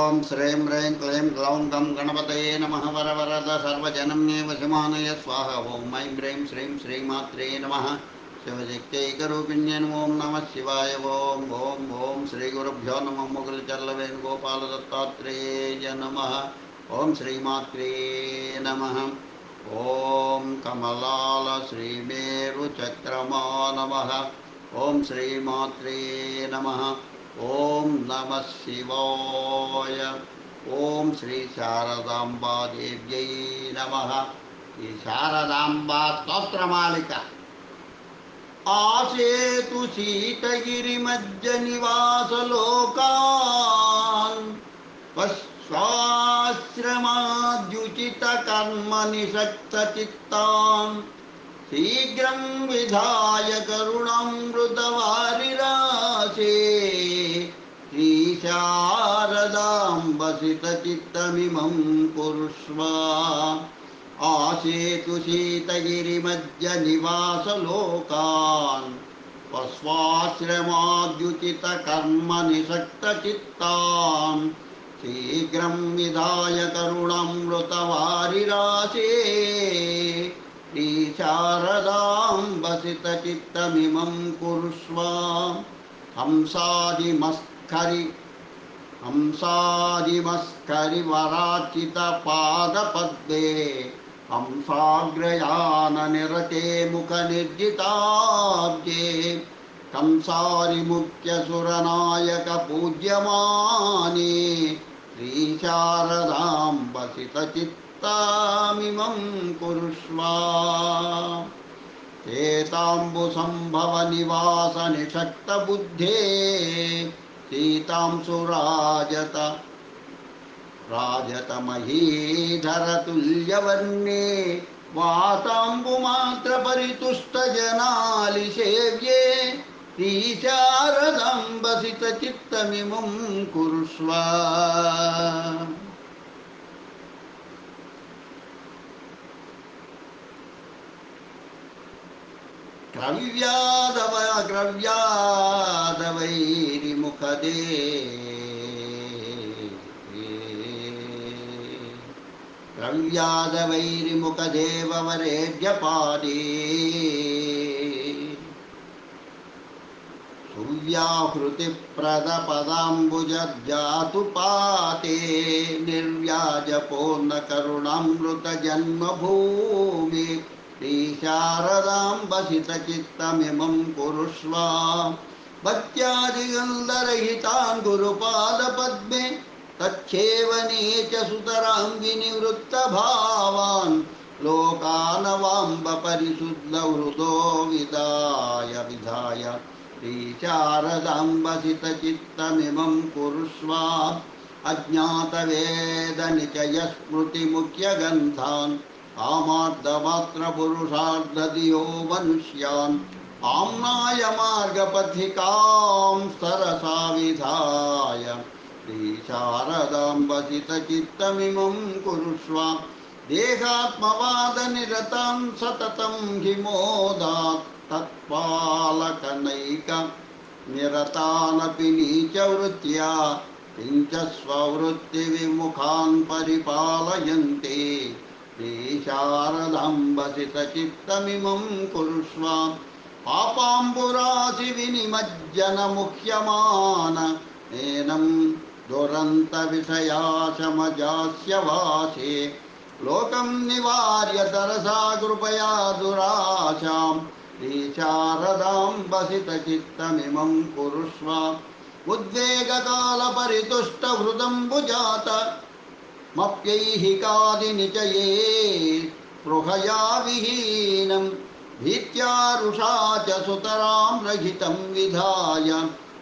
ॐ श्रीं ह्रीं क्लीं ग्लौं गं गणपतये नमः वरवरद सर्वजनन्ये वशमानय स्वाहा ॐ ऐं ह्रीं श्रीं श्रीमात्रे नमः शिवशक्त्यैकरूपिण्ये ॐ नमः शिवाय ॐ श्रीगुरुभ्यो नमः मुकुलचल्लवेणुगोपालदत्तात्रेय नमः ॐ श्रीमात्रे नमः ॐ कमलाल श्रीमेरुचक्रमा नमः ॐ श्रीमात्रे नमः ओम नमः शिवाय ओम श्री शारदांबा देव्यै नमः। ఈ శారదాంబా స్తోత్రమాలిక ఆసేతు శీతగిరిమధ్య నివాసలోకాన్ స్వాశ్రమాద్యుచిత కర్మ నిషక్త చిత్తాన్ శీఘ్రం విధాయ కరుణామృతవారిరాశే శ్రీ శారదాంబసితచిత్తమిమం కురుష్వ ఆసేతు శీతగిరిమధ్య నివాసలోకాన్ స్వాశ్రమాద్యుచిత కర్మ నిషక్త చిత్తాన్ శీఘ్రం విధాయ కరుణామృతవారిరాశే శ్రీ శారదాంబసితచిత్తమిమం కురుష్వ హంసాదిమస్కరి వరాచిత పాదపద్మే హంసాగ్రయాన నిరతే ముఖ నిర్జితాబ్జే కంసారి ముఖ్య సురనాయక పూజ్యమానే శ్రీ శారదాంబసితచిత్తమిమం కురుష్వ ఏతాంబు సంభవ నివాస నిషక్త బుద్ధే సీతాంశురాజత రాజతమహీధర తుల్యవర్ణే వాతాంబు మాత్ర పరితుష్ట జనాలి సేవ్యే శ్రీ శారదాంబసితచిత్తమిమం కురుష్వ గ్రవ్యాదవైరిముఖదే గ్రవ్యాదవైరిముఖదేవరేడ్యపాదే సువ్యాహృతిప్రదపదాంబుజాతు నిర్వ్యాజపూర్ణకరుణామృత జన్మభూమి శ్రీ శారదాంబసితచిత్తమిమం కురుష్వ భక్త్యాదిగంధరహితాన్ గురుపాదపద్మే తచ్చేవనే చ సుతరాంగి నివృత్త భావాన్ లోకానవాంబ పరిశుద్ధ హృదో విధాయ శ్రీ శారదాంబసితచిత్తమిమం కురుష్వ అజ్ఞాత వేద నిచయ స్మృతి ముఖ్య గంధాన్ ఆమార్ధమాత్ర పురుషార్థదియో మనుష్యాన్ ఆమ్నాయ మార్గపథికాం సరసా విధాయ శ్రీ శారదాంబసితచిత్తమిమం కురుష్వ దేహాత్మవాద నిరతం సతతం హిమోదాత్ తత్పాలకనైక నిరతానపి నీచ వృత్యా కించ స్వవృత్తి విముఖాన్ పరిపాలయంతే శ్రీ శారదాంబసితచిత్తమిమం కురుష్వ పాపాంబురాశి వినిమజ్జన ముహ్యమాన నేనం దురంత విషయాశమజాస్య వాసే లోకం నివార్య తరసా కృపయా దురాశాం శ్రీ శారదాంబసితచిత్తమిమం కురుష్వ ఉద్వేగకాల పరితుష్ట హృదంబుజాత మప్యైహికాది నిచయే స్పృహయా విహీనం భీత్యారుషా చ సుతరాం రహితం విధాయ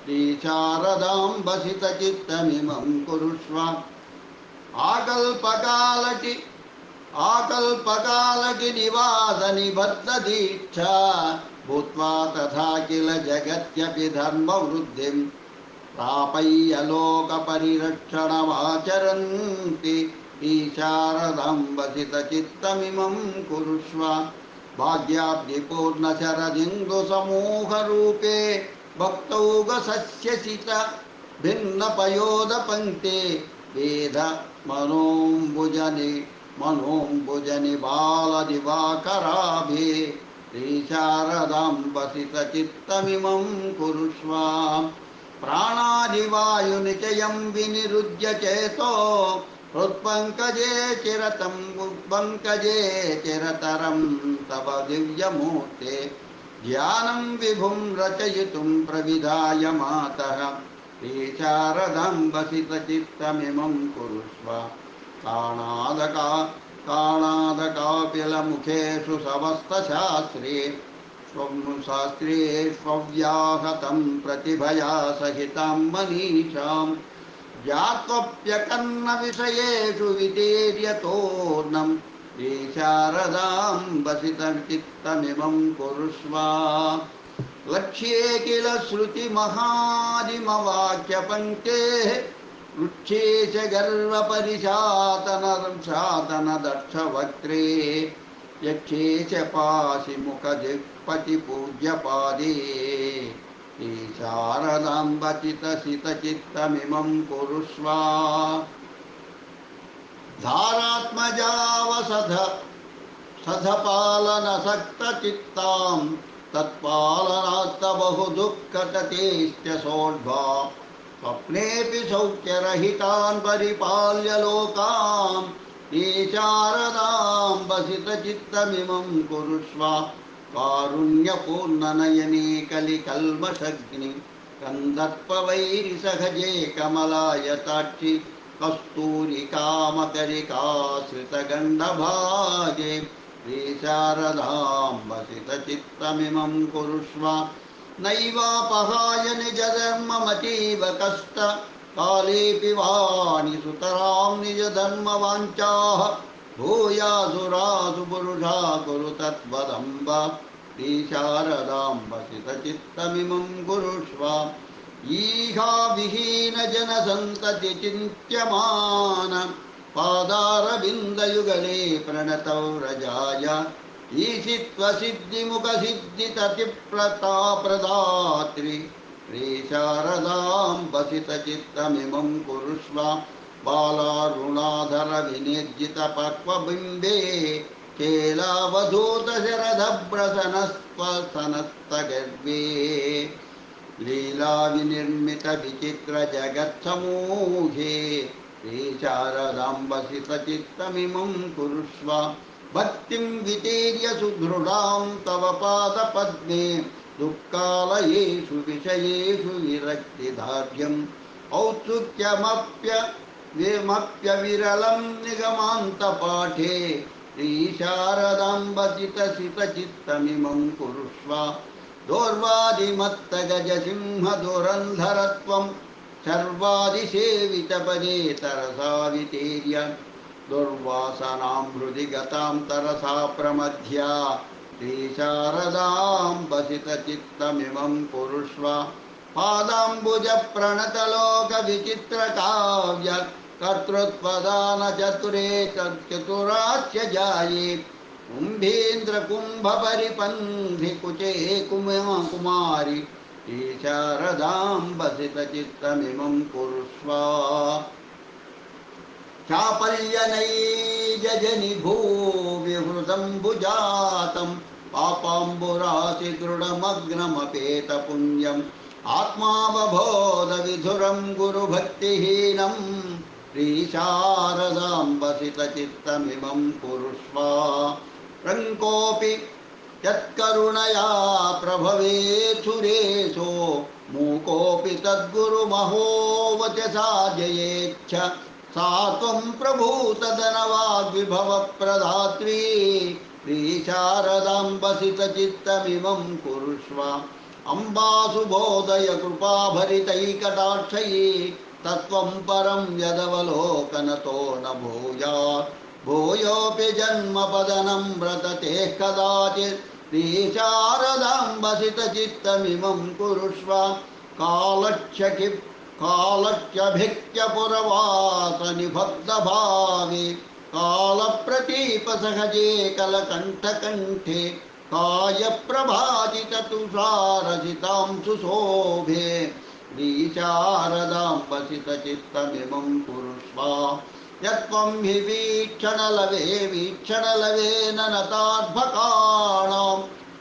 శ్రీ శారదాంబసితచిత్తమిమం కురుష్వ ఆకల్పకాలకి నివాస నిబద్ధ దీక్ష భూత్వా తథా కిల జగత్యపి ధర్మవృద్ధిం ప్రాపయ్య లోక పరిరక్షణమాచరంతి ఈ శారదాంబసితచిత్తమిమం కురుష్వ భాగ్యాబ్ది పూర్ణ శరదిందు సమూహ రూపే భక్తౌగ సస్యసిత భిన్న పయోద పంక్తే वेद मनोऽम्बुजनि बालदिवाकराभे श्रीशारदाम्बसितचित्तमिमं कुरुष्व प्राणादिवायुनिचयं विनिरुद्य चेतो हृत्पङ्कजे चिरतरं तव दिव्यमूर्ते ध्यानं विभुं रचयितुं प्रविधाय मातः श्रीशारदाम्बसितचित्तमिमं कुरुष्व काणादकापिलमुखेषु स्वव्याहतं प्रतिभया सहितां मनीषां ज्ञात्वप्यकर्णविषयेषु वितीर्यतोर्णं श्रीशारदाम्बसितचित्तमिमं कुरुष्व लक्ष्ये किल श्रुतिमहादिमवाक्यपङ्क्तेः वृक्षे च गर्वपरिशातनदक्षवक्त्रे यक्षे च पाशिमुखदिक्पतिपूज्यपादे शारदाम्बसितचित्तमिमं कुरुष्व धारात्मजावसधपालनसक्तचित्तां तत्पालनात्तबहुदुःखततेश्च सोढ्वा स्वप्नेऽपि सौख्यरहितान् परिपाल्य लोकान् शारदाम्बसितचित्तमिमं कुरुष्व कारुण्यपूर्णनयने कलिकल्मषग्नि कन्दर्पवैरिसहजे कमलायताक्षि कस्तूरिकामकरिकाश्रितगण्डभागे श्रीशारदाम्बसितचित्तमिमं कुरुष्व नैवापहाय निजधर्ममतीव कष्ट कालेऽपि वाणि सुतरां निजधर्मवाञ्छाः भूयासुरासु पुरुषा कुरु तत्वदम्ब श्रीशारदाम्बसितचित्तमिमं कुरुष्व ईहाविहीनजनसन्तति चिन्त्यमान पादारविन्दयुगले प्रणतौ रजाय ईशित्वसिद्धिमुखसिद्धिततिप्रताप्रदात्री श्रीशारदाम्बसितचित्तमिमं कुरुष्व बालारुणाधरविनिर्जितपक्वबिम्बे केलावधूतशरदभ्रसनस्तगर्भे लीलाविनिर्मितविचित्रजगत्समूहे श्रीशारदाम्बसितचित्तमिमं कुरुष्व भक्तिं वितीर्य सुदृढां तव पादपद्मे दुःखालयेषु विषयेषु विरक्तिदार्ढ्यम् औत्सुक्यमप्यविरलं निगमान्तपाठे श्रीशारदाम्बसितचित्तमिमं कुरुष्व दोर्वादिमत्तगजसिंहदुरन्धरत्वं सर्वादिसेवितपदे तरसा वितीर्य दुर्वासनां हृदि गतां तरसा प्रमध्या श्रीशारदाम्बसितचित्तमिमं कुरुष्व पादाम्बुजप्रणतलोकविचित्रकाव्य कर्तृत्वदानचतुरे चतुरास्य जाये कुम्भेन्द्रकुम्भपरिपन्थिकुचे कुमारी श्रीशारदाम्बसितचित्तमिमं कुरुष्व चापल्यनैजनि भूविहृदम्बुजातं पापाम्बुरासि दृढमग्नमपेतपुण्यम् आत्मावबोधविधुरं गुरुभक्तिहीनं श्रीशारदाम्बसितचित्तमिमं कुरुष्व रङ्कोऽपि यत्करुणया प्रभवेत् सुरेशो मूकोऽपि तद्गुरुमहोवचसा जयेच्छ सा त्वं प्रभूतधनवाग्विभवप्रदात्री श्रीशारदाम्बसितचित्तमिमं कुरुष्व अम्बासु बोधय कृपाभरितैकटाक्षयी तत्त्वं परं यदवलोकनतो न भूयात् भूयोऽपि जन्मपदनं व्रतते कदाचित् श्रीशारदाम्बसितचित्तमिमं कुरुष्व कालक्ष्यभिक्त्यपुरवासनिभक्तभावे कालप्रतीपसहजे कलकण्ठकण्ठे कायप्रभाजिततुषारसितां सुशोभे श्रीशारदाम्बसितचित्तमिमं कुरुष्व यत्त्वं हि वीक्षणलवेन नताद्भकाणां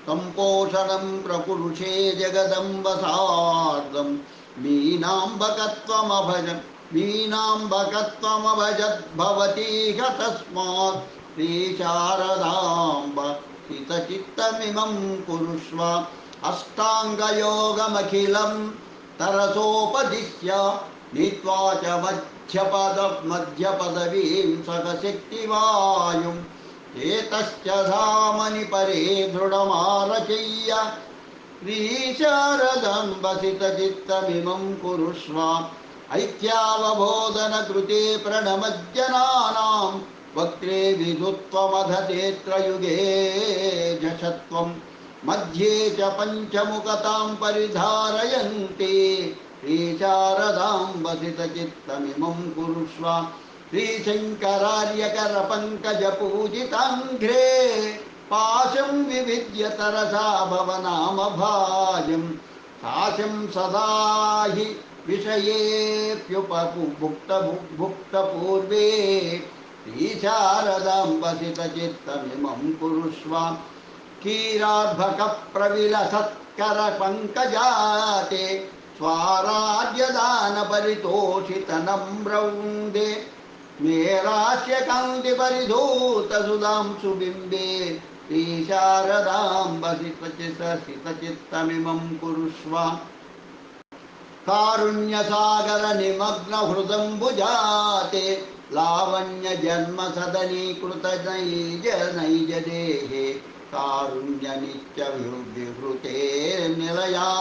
सम्पोषणं प्रपुरुषे जगदम्ब सार्धं मीनाम्बकत्वमभजद्भवतीह तस्मात् श्रीशारदाम्ब हितचित्तमिमं कुरुष्व अष्टाङ्गयोगमखिलं तरसोपदिश्य नीत्वा च मध्यपदवीं सकशक्तिवायुम् एतश्च धामनि परे दृढमारचय्य श्रीशारदाम्बसितचित्तमिमं कुरुष्व ऐक्यावबोधनकृते प्रणमज्जनानां वक्त्रे विदुत्वमधतेऽत्रयुगे जषत्वं मध्ये च पञ्चमुखतां परिधारयन्ति श्रीशारदाम्बसितचित्तमिमं कुरुष्व श्रीशङ्करार्यकरपङ्कजपूजिताङ्घ्रे पाशं विविद्य तरसा भवनामभाजं साशं सदा हि विषयेऽप्युपभुक्तपूर्वे श्रीशारदाम्बसितचित्तमिमं कुरुष्व क्षीरार्भकप्रविलसत्करपङ्कजाते स्वाराज्यदानपरितोषितनम्रवृन्दे मेरास्यकान्तिपरिधूतसुधांशुबिम्बे श्रीशारदाम्बसितचित्तमिमं कुरुष्व कारुण्यसागरनिमग्नहृदम्बुजाते लावण्यजन्मसदनीकृतनैजदेहे कारुण्यनित्यविहृते निलयाङ्गसौधे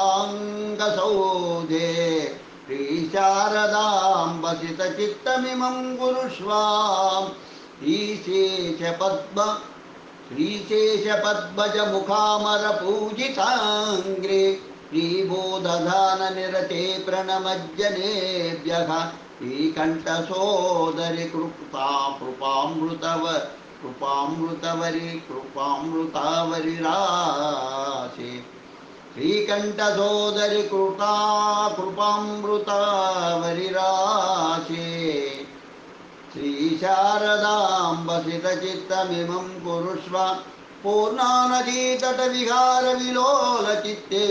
श्रीशारदाम्बसितचित्तमिमं कुरुष्व श्रीशेषपद्मजमुखामरपूजिताङ्ग्रे श्रीबोधधाननिरते प्रणमज्जनेभ्यः श्रीकण्ठसोदरि कृपामृतावरिराशे श्रीकण्ठसोदरि कृपामृतावरिराशे श्रीशारदाम्बसितचित्तमिमं कुरुष्व पूर्णानदीतटविहारविलोलचित्ते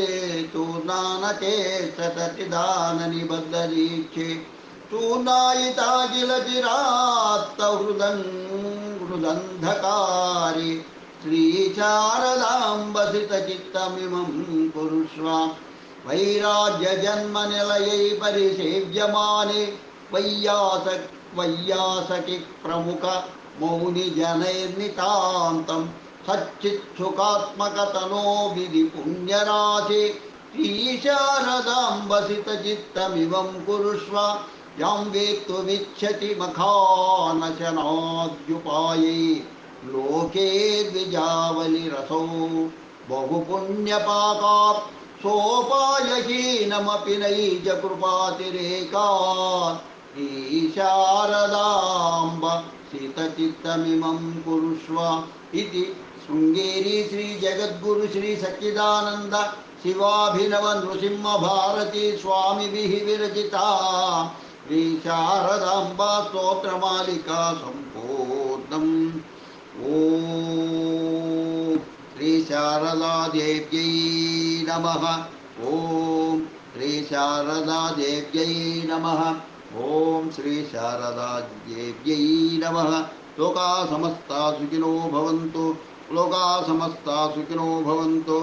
चूर्णानते सततिदाननिबद्धदीक्षे चूर्णायिताखिलचिरात्तहृदन्धकारे श्रीशारदाम्बसितचित्तमिमं कुरुष्व वैराग्यजन्मनिलयै परिसेव्यमाने वैयासकि प्रमुख मौनिजनैर्नितान्तं सच्चित्सुखात्मकतनो विधिपुण्यराशे श्रीशारदाम्बसितचित्तमिमं कुरुष्व यां वेत्तुमिच्छति मखानशनाद्युपायै लोके द्विजावलिरसौ बहुपुण्यपाकात् सोपायहीनमपि नैजकृपातिरेकात् श्रीशारदाम्बसितचित्तमिमं कुरुष्व इति शृङ्गेरी श्रीजगद्गुरु श्री सच्चिदानन्द शिवाभिनव नृसिंह भारती स्वामिभिः विरचिता श्रीशारदाम्बा स्तोत्रमालिका सम्पूर्णम्। ॐ श्रीशारदादेव्यै नमः। ॐ श्रीशारदादेव्यै नमः। ॐ श्रीशारदादेव्यै नमः। लोका समस्ता सुखिनो भवन्तु। लोका समस्ता सुखिनो भवन्तु।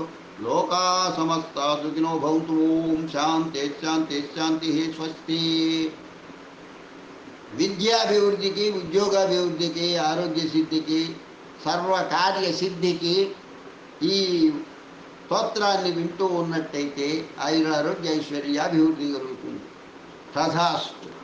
लोका समस्ता सुखिनो भवन्तु। ओम शांति शांति शांति स्वस्ति। విద్యాభివృద్ధికి, ఉద్యోగాభివృద్ధికి, ఆరోగ్య సిద్ధికి, సర్వకార్య సిద్ధికి ఈ స్తోత్రాన్ని వింటూ ఉన్నట్టయితే ఆయుర ఆరోగ్య ఐశ్వర్యాభివృద్ధి కలుగుతుంది. తథాస్తు.